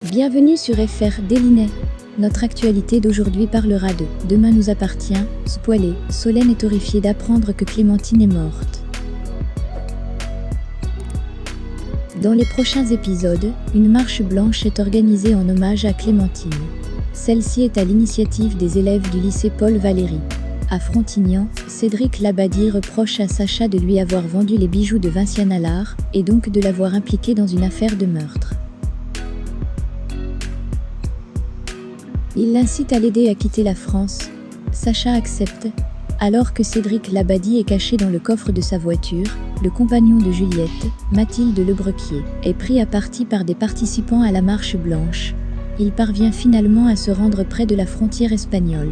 Bienvenue sur FR Délinet. Notre actualité d'aujourd'hui parlera de « Demain nous appartient », spoilé, Solène est horrifiée d'apprendre que Clémentine est morte. Dans les prochains épisodes, une marche blanche est organisée en hommage à Clémentine. Celle-ci est à l'initiative des élèves du lycée Paul Valéry. À Frontignan, Cédric Labadie reproche à Sacha de lui avoir vendu les bijoux de Vinciane Allard, et donc de l'avoir impliqué dans une affaire de meurtre. Il l'incite à l'aider à quitter la France. Sacha accepte. Alors que Cédric Labadie est caché dans le coffre de sa voiture, le compagnon de Juliette, Mathilde Lebrequier, est pris à partie par des participants à la marche blanche. Il parvient finalement à se rendre près de la frontière espagnole.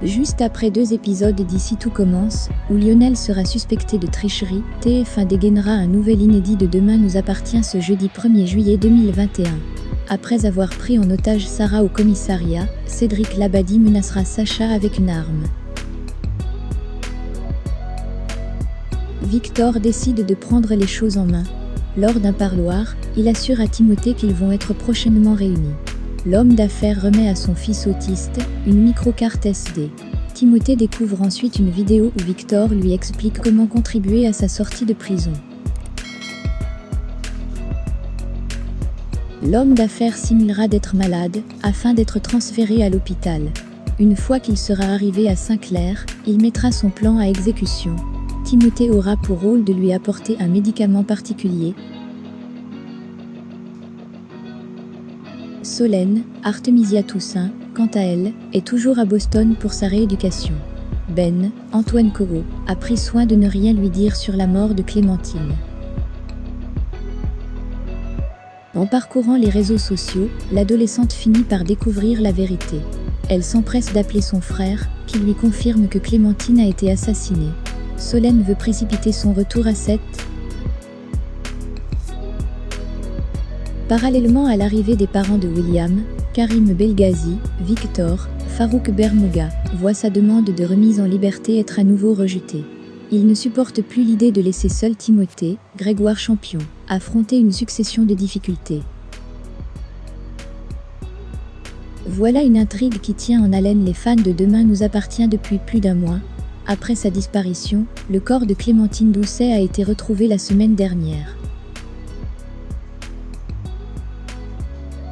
Juste après 2 épisodes d'Ici tout commence, où Lionel sera suspecté de tricherie, TF1 dégainera un nouvel inédit de Demain nous appartient ce jeudi 1er juillet 2021. Après avoir pris en otage Sarah au commissariat, Cédric Labadie menacera Sacha avec une arme. Victor décide de prendre les choses en main. Lors d'un parloir, il assure à Timothée qu'ils vont être prochainement réunis. L'homme d'affaires remet à son fils autiste une microcarte SD. Timothée découvre ensuite une vidéo où Victor lui explique comment contribuer à sa sortie de prison. L'homme d'affaires simulera d'être malade, afin d'être transféré à l'hôpital. Une fois qu'il sera arrivé à Saint-Clair, il mettra son plan à exécution. Timothée aura pour rôle de lui apporter un médicament particulier. Solène, Artemisia Toussaint, quant à elle, est toujours à Boston pour sa rééducation. Ben, Antoine Corot, a pris soin de ne rien lui dire sur la mort de Clémentine. En parcourant les réseaux sociaux, l'adolescente finit par découvrir la vérité. Elle s'empresse d'appeler son frère, qui lui confirme que Clémentine a été assassinée. Solène veut précipiter son retour à 7. Parallèlement à l'arrivée des parents de William, Karim Belghazi, Victor, Farouk Bermouga, voit sa demande de remise en liberté être à nouveau rejetée. Il ne supporte plus l'idée de laisser seul Timothée, Grégoire Champion, affronter une succession de difficultés. Voilà une intrigue qui tient en haleine les fans de Demain nous appartient depuis plus d'1 mois. Après sa disparition, le corps de Clémentine Doucet a été retrouvé la semaine dernière.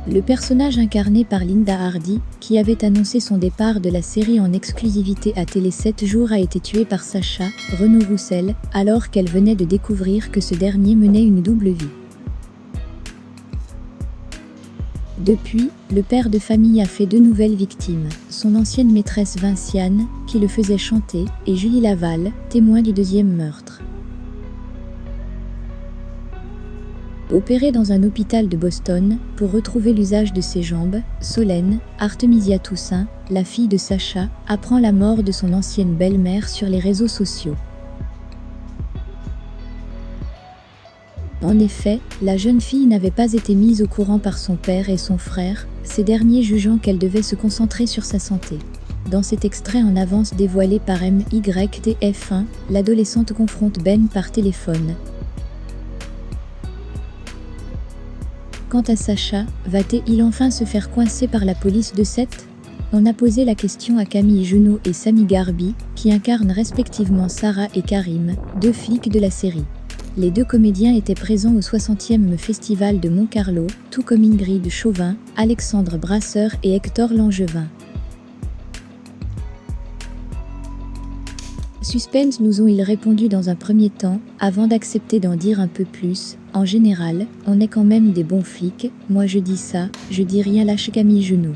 Le personnage incarné par Linda Hardy, qui avait annoncé son départ de la série en exclusivité à Télé 7 jours, a été tué par Sacha, Renaud Roussel, alors qu'elle venait de découvrir que ce dernier menait une double vie. Depuis, le père de famille a fait 2 nouvelles victimes, son ancienne maîtresse Vinciane, qui le faisait chanter, et Julie Laval, témoin du 2e meurtre. Opérée dans un hôpital de Boston, pour retrouver l'usage de ses jambes, Solène, Artemisia Toussaint, la fille de Sacha, apprend la mort de son ancienne belle-mère sur les réseaux sociaux. En effet, la jeune fille n'avait pas été mise au courant par son père et son frère, ces derniers jugeant qu'elle devait se concentrer sur sa santé. Dans cet extrait en avance dévoilé par MYTF1, l'adolescente confronte Ben par téléphone. Quant à Sacha, va-t-il enfin se faire coincer par la police de 7 ? On a posé la question à Camille Junot et Samy Garbi, qui incarnent respectivement Sarah et Karim, 2 flics de la série. Les 2 comédiens étaient présents au 60e Festival de Mont-Carlo, tout comme Ingrid Chauvin, Alexandre Brasseur et Hector Langevin. Suspense, nous ont-ils répondu dans un premier temps, avant d'accepter d'en dire un peu plus. En général, on est quand même des bons flics, moi je dis ça, je dis rien, lâche Camille Junot.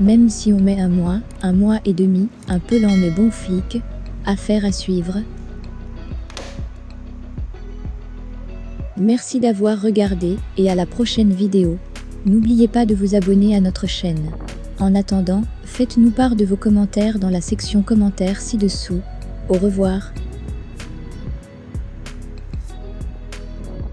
Même si on met 1 mois et demi, un peu lent mais bon flic, affaire à suivre. Merci d'avoir regardé, et à la prochaine vidéo. N'oubliez pas de vous abonner à notre chaîne. En attendant, faites-nous part de vos commentaires dans la section commentaires ci-dessous. Au revoir.